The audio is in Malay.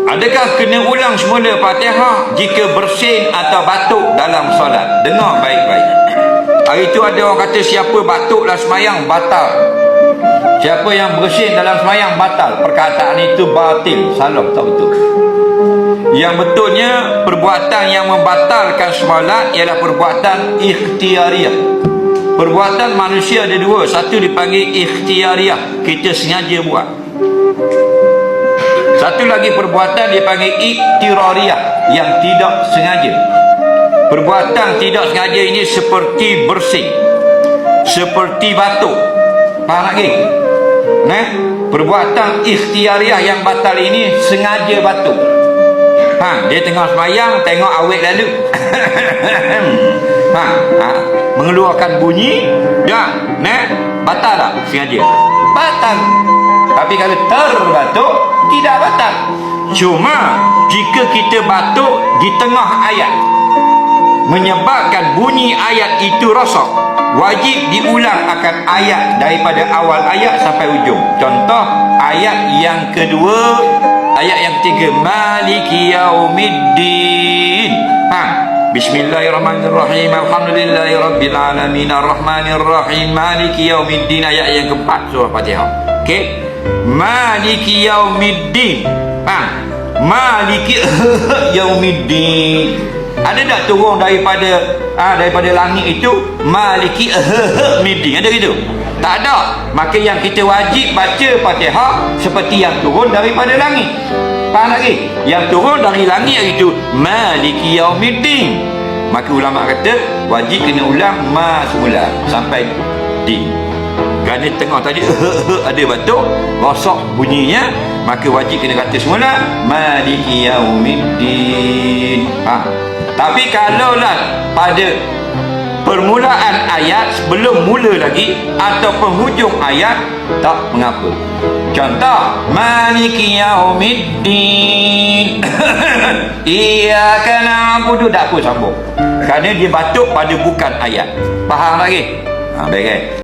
Adakah kena ulang semula Fatihah jika bersin atau batuk dalam solat? Dengar baik-baik. Hari itu ada orang kata siapa batuk dalam semayang batal. Siapa yang bersin dalam semayang batal. Perkataan itu batil, salah, tak betul. Yang betulnya perbuatan yang membatalkan solat ialah perbuatan ikhtiariyah. Perbuatan manusia ada dua. Satu dipanggil ikhtiariyah, kita sengaja buat. Satu lagi perbuatan dipanggil iktirariyah, yang tidak sengaja. Perbuatan tidak sengaja ini seperti bersin, seperti batuk. Faham lagi? Perbuatan ikhtiariyah yang batal ini sengaja batuk. Dia tengah semayang, tengok awet lalu. Mengeluarkan bunyi, batal tak? Sengaja. Batal. Tapi kalau terbatuk, tidak batal. Cuma jika kita batuk di tengah ayat, menyebabkan bunyi ayat itu rosak, wajib diulang akan ayat daripada awal ayat sampai ujung. Contoh ayat yang kedua, ayat yang ketiga, Maliki Yaumiddin. Bismillahirrahmanirrahim. Alhamdulillahirabbil alamin arrahmanirrahim maliki yaumiddin. Ayat yang keempat surah Fatihah. Okey. Maliki Yaumiddin. Maliki Yaumiddin. Ada tak turun daripada langit itu Maliki Yaumiddin? Ada gitu? Tak ada. Maka yang kita wajib baca Fatihah seperti yang turun daripada langit. Faham lagi? Yang turun dari langit itu Maliki Yaumiddin. Maka ulama kata wajib kena ulang semula sampai din. Kerana tengah tadi ada batuk, rosak bunyinya, maka wajib kena kata semula Maliki Yaumiddin. Tapi kalaulah pada permulaan ayat sebelum mula lagi atau penghujung ayat, tak mengapa. Contoh Maliki Yaumiddin. Iyyaka na'budu, tak apa sambung. Kerana dia batuk pada bukan ayat. Faham lagi? Baik.